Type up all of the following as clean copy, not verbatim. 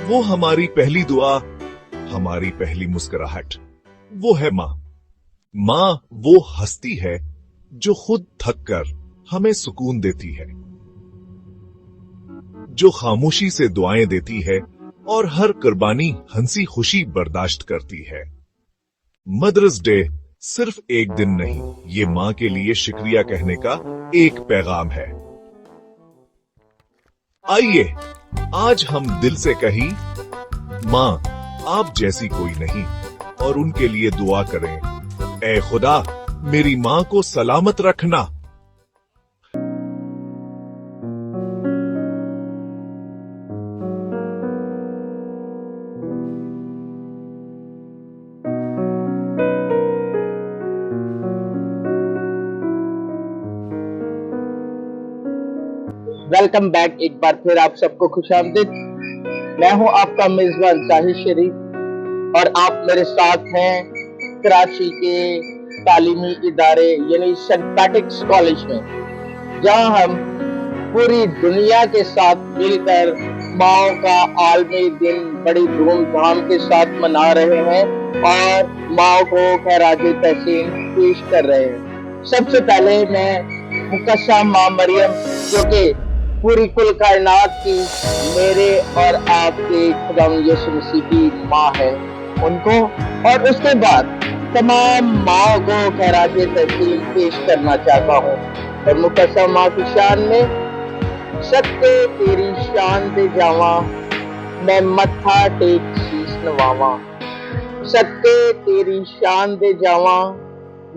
वो हमारी पहली दुआ, हमारी पहली मुस्कुराहट, वो है माँ। माँ वो हस्ती है जो खुद थक कर हमें सुकून देती है, जो खामोशी से दुआएं देती है और हर कुर्बानी हंसी खुशी बर्दाश्त करती है। मदर्स डे सिर्फ एक दिन नहीं, ये माँ के लिए शुक्रिया कहने का एक पैगाम है। आइए आज हम दिल से कहीं, माँ आप जैसी कोई नहीं, और उनके लिए दुआ करें, ऐ खुदा मेरी माँ को सलामत रखना। वेलकम बैक, एक बार फिर आप सबको खुशामदीद। मैं हूं आपका मेजबान जाहिद शरीफ और आप मेरे साथ हैं कराची के तालीमी इदारे यानी सेंट पैट्रिक्स कॉलेज में, जहां हम पूरी दुनिया के साथ मिलकर माओ का आलमी दिन बड़ी धूमधाम के साथ मना रहे हैं और माओ को खैरात तहसीन पेश कर रहे हैं। सबसे पहले मैं मुकद्दसा माँ मरियम, जो कि पूरी कुल कायनात की मेरे और आपके खुदा यीशु मसीह की माँ है, उनको, और उसके बाद तमाम माँ को खैरात तहसीन पेश करना चाहता हूँ। और मुकद्दसा माँ की शान में, सत्ते तेरी शान दे जावा, मैं मत्था टेक शीश नवावा। सत्ते तेरी शान दे जावा,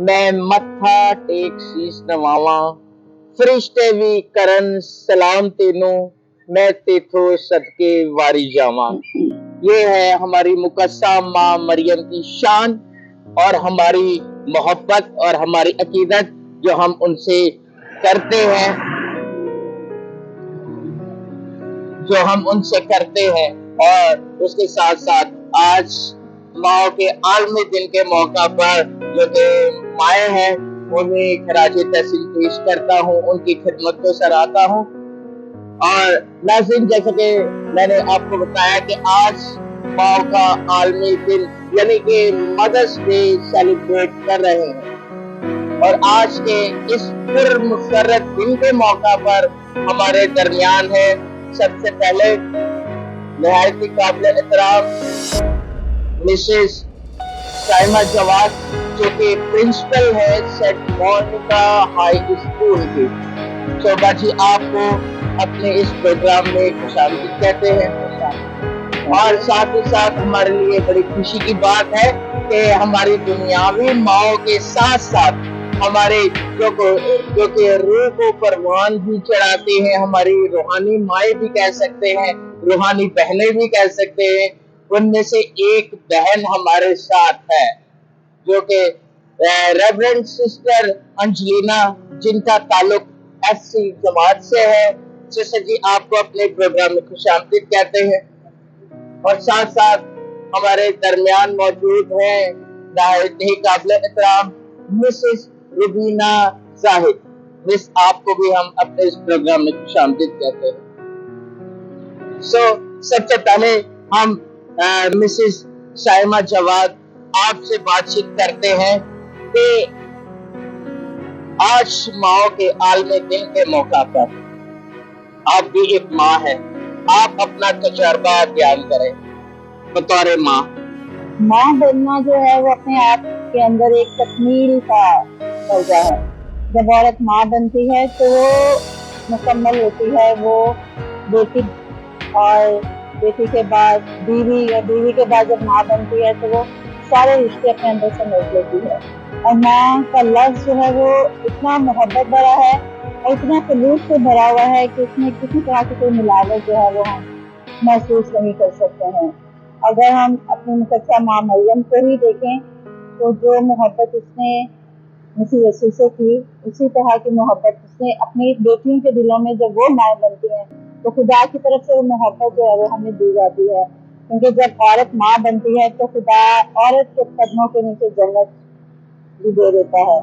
मैं मत्था टेक शीश नवावा। फरिश्ते भी करन सलाम तेनू, मैं तेथो सदके वारी जावा। ये है हमारी मुकद्दसा माँ मरियम की शान और हमारी मोहब्बत और हमारी अकीदत जो हम उनसे करते हैं, और उसके साथ साथ आज माँ के आलमी दिन के मौका पर जो कि माएँ हैं, उन्हें खराज तहसीन पेश करता हूँ, उनकी खिदमत को सराहता हूँ। और नाज़रीन, जैसे कि मैंने आपको बताया कि आज माँ का आलमी दिन यानी कि मदर्स डे सेलिब्रेट कर रहे हैं, और आज के इस पुरमसरत दिन के मौका पर हमारे दरमियान है सबसे पहले निहायत काबिल एहतराम मिसेस साइमा जवाद, जो कि प्रिंसिपल है सेंट मोनिका हाई स्कूल की। शोभा जी आपको अपने इस प्रोग्राम में खुशामदीद कहते हैं। और साथ ही साथ हमारे लिए बड़ी खुशी की बात है कि हमारी दुनियावी माओ के साथ साथ हमारे जो कि रूह को परवान भी चढ़ाते हैं, हमारी रूहानी माएँ भी कह सकते हैं, रूहानी बहनें भी कह सकते हैं, उनमें से एक बहन हमारे साथ है जो कि रेवरेंड सिस्टर अंजलिना, जिनका ताल्लुक एससी जमात से है। सिस्टर जी आपको अपने प्रोग्राम में खुशामदीद कहते हैं। और साथ साथ हमारे दरमियान मौजूद हैं नाहित काबिल एहतराम मिसेस रुबीना जाहिद। मिस आपको भी हम अपने इस प्रोग्राम में खुशामदीद कहते हैं। सबसे पहले हम मिसेस साइमा जवाद आपसे बातचीत करते हैं कि आज माँ के आलमी दिन के मौका पर आप भी एक माँ है, आप अपना तजुर्बा बयान करें बतौर माँ। माँ बनना जो है वो अपने आप के अंदर एक तकमील का दर्जा है। जब औरत माँ बनती है तो वो मुकम्मल होती है, वो बेटी और बेटी के बाद बीवी, और बीवी के बाद जब माँ बनती है तो वो सारे रिश्ते अपने अंदर समेट लेती है। और माँ का लफ्ज़ जो है वो इतना मोहब्बत भरा है और इतना खलूस से भरा हुआ है कि उसमें किसी तरह की कोई मिलावट जो है वो हम महसूस नहीं कर सकते हैं। अगर हम अपनी मुकद्दसा माँ मरियम को ही देखें तो जो मोहब्बत उसने मसीह यीशु से की, उसी तरह की मोहब्बत उसने अपनी बेटियों के दिलों में, जब वो माँ बनती हैं तो खुदा की तरफ से वो मोहब्बत जो है वो हमें दी जाती है। क्योंकि जब औरत माँ बनती है तो खुदा औरत के कदमों के नीचे जन्नत भी दे देता है,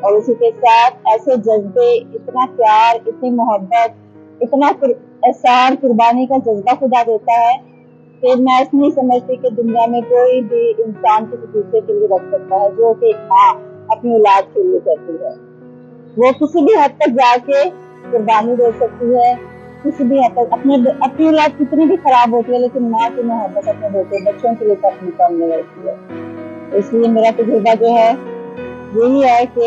और उसी के साथ ऐसे जज्बे, इतना प्यार, इतनी मोहब्बत, इतना एहसान, कुर्बानी का जज्बा खुदा देता है کہ میں ایسا نہیں سمجھتی کہ دنیا میں کوئی بھی انسان کسی دوسرے کے لیے رکھ سکتا ہے جو کہ ایک ماں اپنی اولاد کے لیے کرتی ہے. وہ کسی بھی حد تک جا کے قربانی دے سکتی ہے, کسی بھی حد تک اپنی اولاد کتنی بھی خراب ہوتی ہے, لیکن ماں کی محبت اپنے بیٹے بچوں کے لیے اپنی کم نہیں رہتی ہے. اس لیے میرا تجربہ جو ہے یہی ہے کہ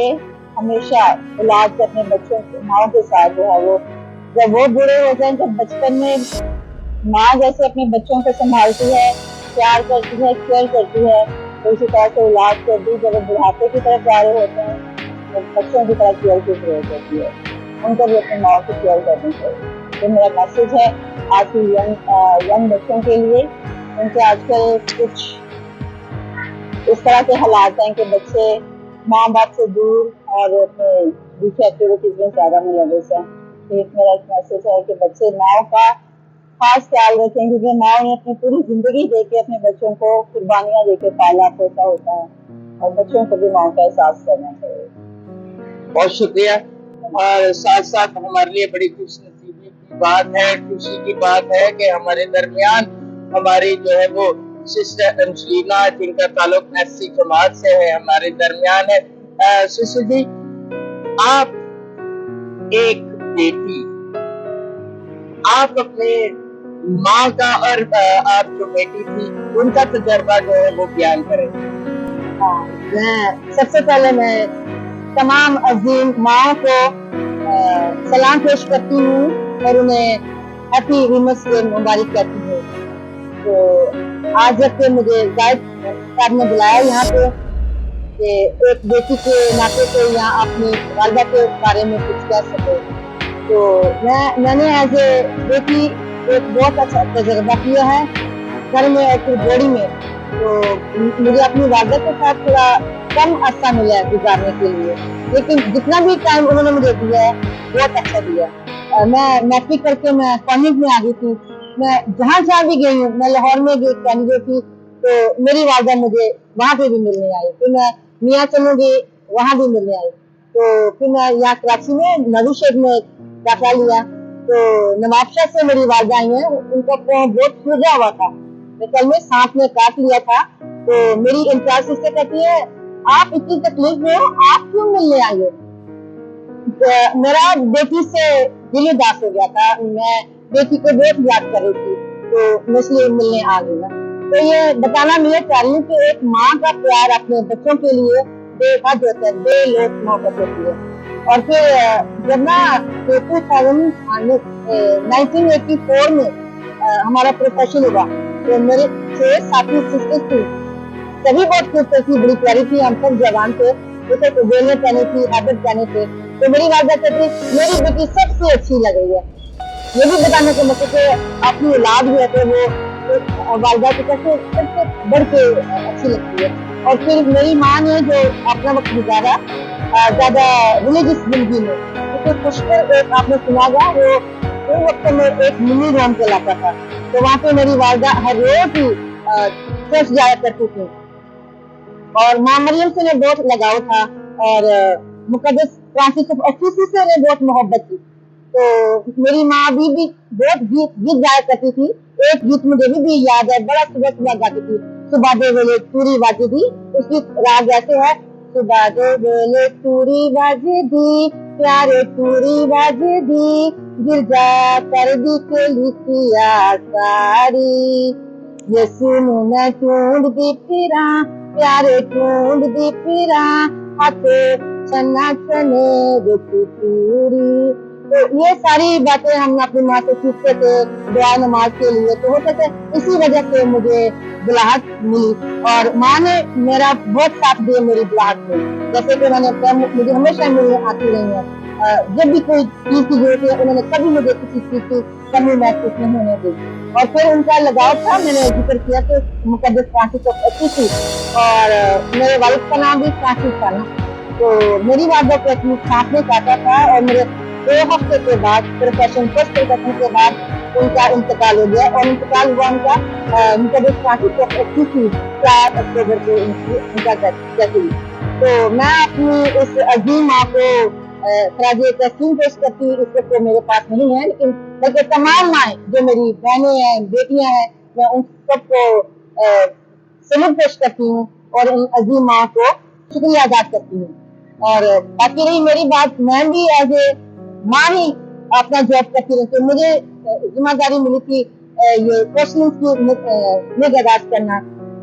ہمیشہ اولاد اپنے بچوں ماں کے ساتھ جو ہے وہ جب وہ بوڑھے ہو جائیں, جب بچپن میں ماں جیسے اپنے بچوں کو سنبھالتی ہے, پیار کرتی ہے, کیئر کرتی ہے, تو اسی طرح سے اولاد کو بھی جب وہ بڑھاپے کی طرف جا رہے ہوتے ہیں تو بچوں کی طرح کیئر کی ضرورت ہوتی ہے, ان کو بھی اپنی ماں کی کیئر کرنی چاہیے. تو میرا میسج ہے آج کی ینگ بچوں کے لیے, کیونکہ آج کل کچھ اس طرح کے حالات ہیں کہ بچے ماں باپ سے دور اور اپنے دوسری ایکٹیویٹیز میں زیادہ ملوث ہیں. ایک میرا ایک میسج ہے کہ بچے ماں کا خاص خیال رکھیں, کیونکہ ماں نے اپنی پوری زندگی دے کے اپنے بچوں کو قربانیاں دے کے پالا پوسا ہوتا ہے, اور بچوں کو بھی ماں کا احساس کرنا چاہیے. بہت شکریہ. اور ساتھ ساتھ ہمارے لیے بڑی خوش نصیبی کی بات ہے, خوشی کی بات ہے کہ ہمارے درمیان ہماری جو ہے وہ سسٹر انجلینا, جن کا تعلق ایس سی جماعت سے ہے, ہمارے درمیان ہے. سسٹر جی, آپ ایک بیٹی, آپ اپنے ماں کا اور آپ جو بیٹی تھی ان کا تجربہ جو ہے وہ بیان کریں. میں سب سے پہلے میں تمام عظیم ماں کو سلام پیش کرتی ہوں اور انہیں ہیپی ویمنس ڈے مبارک کرتی ہوں. تو آج جب کہ مجھے زائد صاحب نے بلایا یہاں پہ کہ ایک بیٹی کے ناطے سے یہاں اپنی والدہ کے بارے میں کچھ کہہ سکے, تو میں نے ایز اے بیٹی ایک بہت اچھا تجربہ کیا ہے گھر میں اور پھر بوڑی میں. تو مجھے اپنی والدہ کے ساتھ تھوڑا کم عرصہ ملا ہے گزارنے کے لیے, لیکن جتنا بھی ٹائم انہوں نے مجھے دیا ہے بہت اچھا دیا. میں میٹرک کر کے میں کانوینٹ میں آ گئی تھی. میں جہاں بھی گئی ہوں, میں لاہور میں بھی کینڈیڈیٹ تھی, تو میری والدہ مجھے وہاں پہ بھی ملنے آئی. پھر میں میاں چلوں گی, وہاں بھی ملنے آئی. تو پھر میں یہاں کراچی میں نوی شہر میں داخلہ لیا. تو نواب شاہ سے میری والدہ آئی ہیں, ان کا پاؤں بہت سوجا ہوا تھا, میں کل میں سانپ نے کاٹ لیا تھا. تو میری انچارج سے کہتی ہے آپ اتنی تکلیف میں ہو, آپ کیوں ملنے آئی ہو. میرا بیٹی سے دل اداس ہو گیا تھا, میں بیٹی کو بہت یاد کر رہی تھی, تو میں اس لیے ملنے آ گئی نا. تو یہ بتانا میں چاہ رہی ہوں کہ ایک ماں کا پیار اپنے بچوں کے لیے بے حد ہوتا ہے, بے لوٹ محبت ہوتی ہے. اور پھر جب نا 1984 میں ہمارا پروفیشن ہوا, تو میرے 6 ساتھی سسٹر تھی, سبھی بہت خوبصورت تھی, بڑی پیاری تھی, ہم سب جوان تھے, جیسے بیلنے پہنے تھی, عادت پہنے تھے. تو میری والدہ کہتی میری بیٹی سب سے اچھی لگ رہی ہے. یہ بھی بتانے کا مطلب کہ اپنی اولاد بھی ہے تو وہ والدہ کی طرف سے سب سے بڑھ کے اچھی لگتی ہے. اور پھر میری ماں نے جو اپنا وقت گزارا زیادہ ریلیجس زندگی میں, کیونکہ پشکر ایک آپ نے سنا گا وہ وقت میں ایک منی روم کا علاقہ تھا, تو وہاں پہ میری والدہ ہر روز ہی چرچ جایا کرتی تھی. اور ماں مریم سے انہیں بہت لگاؤ تھا, اور مقدس فرانسس آف اسیسی سے انہیں بہت محبت تھی. تو میری ماں بھی بہت گیت گایا کرتی تھی. ایک گیت مجھے بھی یاد ہے, بڑا صبح گاتی تھی, صبح دے ویلے توری باجی دی. اس کی راگ ایسے ہے, صبح دے ویلے توری باجی دی, پیارے توری باجی دی, گرجا کر دی کے لکھیا ساری, یہ سنو میں ٹونڈ دی پھراں, پیارے ٹونڈ دی پھراں, ہاتھے چنا چنے دیکھی توری. تو یہ ساری باتیں ہم اپنی ماں سے سیکھتے تھے دعا نماز کے لیے. تو وہ کہتے اسی وجہ سے مجھے بلاہٹ ملی, اور ماں نے میرا بہت ساتھ دیا میری بلاہٹ میں. جیسے کہ میں نے مجھے ہمیشہ ملنے آتی رہی ہیں, جب بھی کوئی چیز کی ضرورت ہے انہوں نے کبھی مجھے کسی چیز کی کمی محسوس نہیں ہونے دی. اور پھر ان کا لگاؤ تھا, میں نے ذکر کیا کہ مقدس فرانسس آف اسیسی, اور میرے والد کا نام بھی فرانسس تھا نا. تو میری والدہ کو اپنی سانپ نے کاٹا تھا, اور میرے 2 ہفتے کے بعد پروفیشن کے بعد ان کا انتقال ہو گیا. اور انتقال ہوا ان کا مقدس فرانسس آف اسیسی 4 اکتوبر کو ان کا ڈیتھ ہوئی. تو میں اپنی اس عظیم ماں کو خراج تحسین پیش کرتی. اس وقت میرے پاس نہیں ہے, لیکن بلکہ تمام مائیں جو میری بہنیں ہیں, بیٹیاں ہیں, मैं उन सबको सलाम पेश करती हूँ और उन अजीम माँ को शुक्रिया अदा करती हूँ। और बाकी रही मेरी बात, मैं भी एज ए माँ ही अपना जॉब करती रहती हूँ। मुझे जिम्मेदारी मिली थी ये क्वेश्चन की निगरानी करना।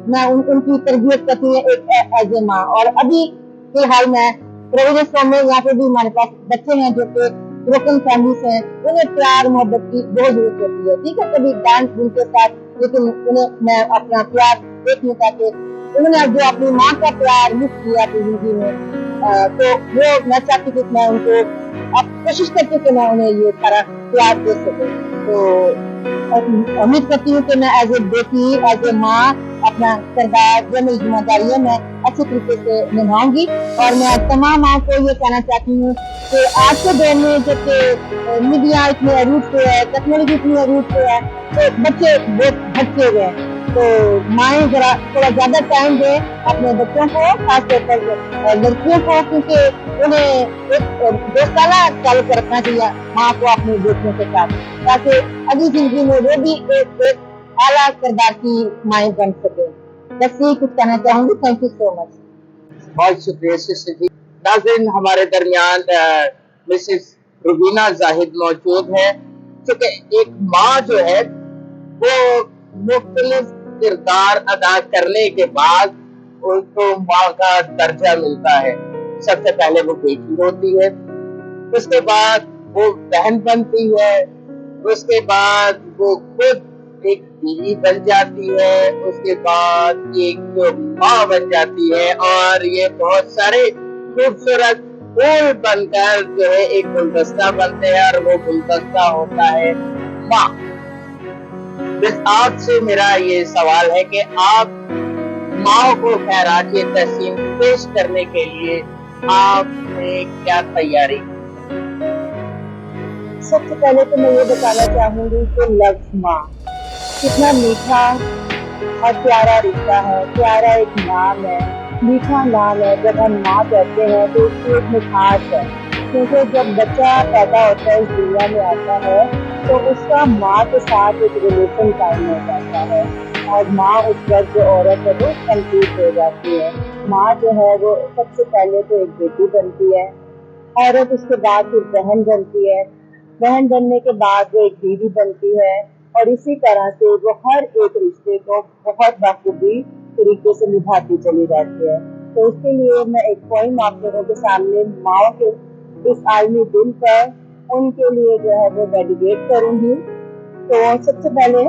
मैं उनकी तरबियत करती हूँ एक एज ए माँ। और अभी फिलहाल मैं प्रोविडेंस फॉर्म में, यहाँ पे भी हमारे पास बच्चे हैं जो कि ब्रोकन फैमिलीज हैं, उन्हें प्यार मोहब्बत की बहुत जरूरत होती है। ठीक है, कभी डांट उनके साथ, लेकिन उन्हें मैं अपना प्यार देखने ताकि उन्होंने जो अपनी माँ का प्यार मिस किया अपनी जिंदगी में, तो वो मैं चाहती थी मैं उनको अब कोशिश करती हूँ कि मैं उन्हें ये सारा प्यार दे सकूँ। तो उम्मीद करती हूँ कि मैं एज ए बेटी, एज ए माँ अपना किरदार जो मेरी जिम्मेदारी है मैं अच्छे तरीके से निभाऊंगी। और मैं तमाम माँ को ये कहना चाहती हूँ कि आज के दौर में जब मीडिया इतने अरूज पे है, टेक्नोलॉजी इतनी अरूज पे है, तो बच्चे बहुत भटके हुए हैं। तो माएँ जरा थोड़ा ज्यादा टाइम दें अपने बच्चों को, खासतौर पर लड़कियों को, क्योंकि उन्हें एक दोस्ताना ताल्लुक रखना चाहिए माँ को अपने बेटियों के साथ, ताकि अगली जिंदगी में वो भी एक आला किरदार की माएँ बन सके। बस यही कुछ कहना चाहूंगी। Thank you so much. बहुत शुक्रिया सिस्टर जी। नाज़रीन, हमारे दरमियान मिसेस रुबीना जाहिद मौजूद है। क्योंकि एक माँ जो है वो मुख्तलिफ किरदार अदा करने के बाद उनको माँ का दर्जा मिलता है। सबसे पहले वो बेटी होती है, उसके बाद वो बहन बनती है, उसके बाद वो खुद एक बीवी बन जाती है, उसके बाद एक माँ बन जाती है, और ये बहुत सारे खूबसूरत फूल बनकर जो है एक गुलदस्ता बनते हैं, और वो गुलदस्ता होता है माँ। बस आपसे मेरा ये सवाल है कि आप माँ को खैरात तहसीन पेश करने के लिए आपने क्या तैयारी? सबसे पहले तो मैं ये बताना चाहूंगी कि लफ्ज माँ कितना मीठा और प्यारा रिश्ता है, प्यारा एक नाम है, मीठा नाम है। जब हम माँ कहते हैं तो उसकी एक मिठास है, क्योंकि जब बच्चा पैदा होता है, इस दुनिया में आता है, तो उसका माँ के साथ एक रिलेशन कायम हो जाता है, और माँ उस वक्त जो औरत है वो कंप्लीट हो जाती है। माँ जो है वो सबसे पहले तो एक बेटी बनती है औरत, उसके बाद फिर बहन बनती है, बहन बनने के बाद वो एक बीवी बनती है, और इसी तरह से वो हर एक रिश्ते को बहुत बखूबी तरीके से निभाती चली जाती है। तो उसके लिए मैं एक पॉइंट आप लोगों के सामने माँ के इस आलमी दिन पर उनके लिए जो है वो डेडिकेट करूंगी। तो सबसे पहले,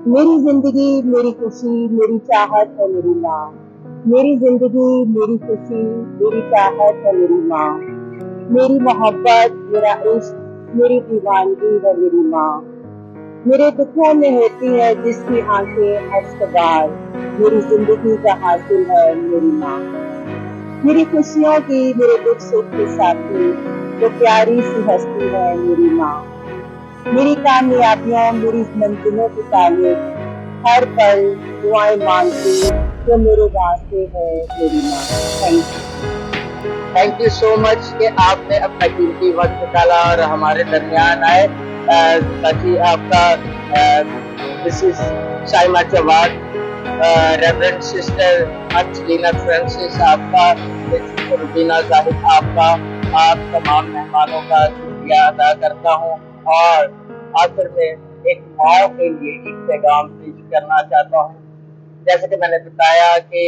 मेरी जिंदगी मेरी खुशी मेरी चाहत है मेरी माँ। मेरी जिंदगी मेरी खुशी मेरी चाहत है मेरी माँ। मेरी मोहब्बत मेरा इश्क मेरी दीवानगी है मेरी माँ। मेरे दुखों में होती है जिसकी आंखें हंसबार, मेरी जिंदगी का हासिल है मेरी माँ। मेरी खुशियों की मेरे दुख सुख के साथी वो प्यारी सी हस्ती है मेरी माँ। मेरी कामयाबियां मेरी मंजिलों की तालीम, हर पल दुआएं मांगती जो मेरे वास्ते है मेरी माँ। थैंक यू सो मच कि आपने अपना कीमती वक्त निकाला और हमारे दरमियान आए। ताकि आपका Mrs Shaima Jawad, Reverend sister Angelina Francis आपका, मिसेस रुबीना जाहिद आपका, आप तमाम मेहमानों का शुक्रिया अदा करता हूँ। और आखिर में एक माँ के लिए एक पैगाम पेश करना चाहता हूँ। जैसे कि मैंने बताया कि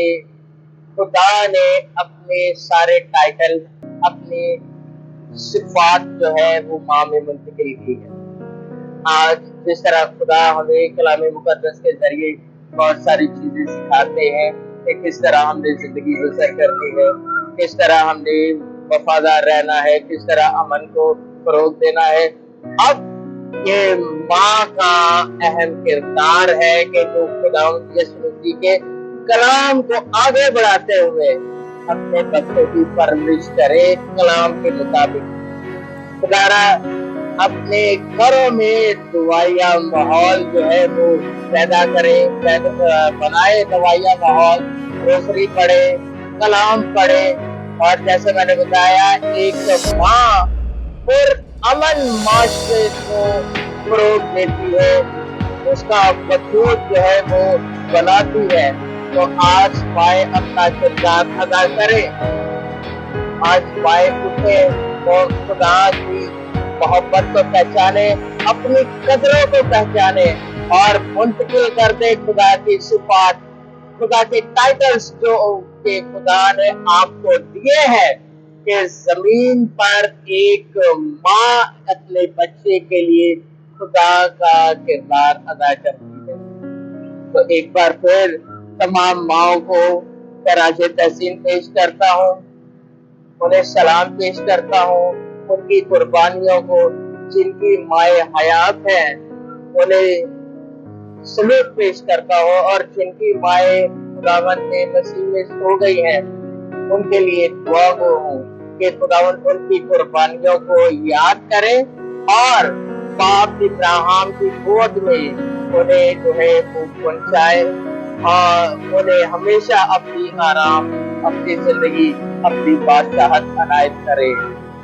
खुदा ने अपने सारे टाइटल, अपनी सिफात जो है वो माँ में मुंतकिल की है। आज जिस तरह खुदा हमें कलाम मुकद्दस के जरिए बहुत सारी चीजें सिखाते हैं कि किस तरह हमने जिंदगी बसर करनी है, किस तरह हमने वफादार रहना है, किस तरह अमन को फरोग देना है। अब ये माँ का अहम किरदार है कि जो खुदा यीशु मसीह के कलाम को आगे बढ़ाते हुए अपने बच्चों की परवरिश करे कलाम के मुताबिक। खुदारा अपने घरों में दुआया माहौल जो है वो पैदा करे, बनाए दुआया माहौल, रोसरी पढ़े, कलाम पढ़े, और जैसे मैंने बताया एक माँ और अमन माशरे को फरोग देती है, اس کا وجود جو ہے وہ بناتی ہے. تو آج مائیں اپنا کردار ادا کریں, آج مائیں اٹھیں اور خدا کی محبت کو پہچانے, اپنی قدروں کو پہچانے اور منتقل کر دے خدا کی صفات, خدا کے ٹائٹلز جو کہ خدا نے آپ کو دیے ہیں, کہ زمین پر ایک ماں اپنے بچے کے لیے خدا کا کردار ادا کرتی ہے. تو ایک بار پھر تمام ماؤں کو خراج تحسین پیش کرتا ہوں, انہیں سلام پیش کرتا ہوں, ان کی قربانیوں کو جن کی مائیں حیات ہیں انہیں سلوٹ پیش کرتا ہوں, اور جن کی مائیں خداوند کے مسیح میں سو گئی ہیں ان کے لیے دعا گو ہوں کہ خداوند ان کی قربانیوں کو یاد کرے اور باپ ابراہیم کی گود میں انہیں جو ہے وہ پہنچائے اور انہیں ہمیشہ اپنی آرام, اپنی زندگی, اپنی بادشاہت عنایت کرے.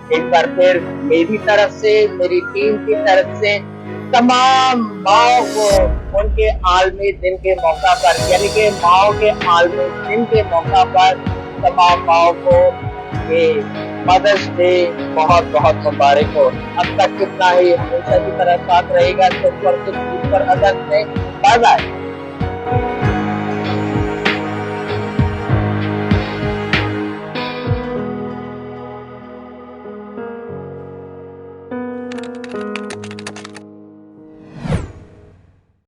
ایک بار پھر میری طرف سے, میری ٹیم کی طرف سے تمام ماؤں کو ان کے عالمی دن کے موقع پر, یعنی کہ ماؤں کے عالمی دن کے موقع پر تمام ماؤں کو یہ مدرس ڈے بہت بہت مبارک ہو. اب تک کتنا ہی ہمیشہ کی طرح ساتھ رہے گا. تو پر ادب سے بائے بائے.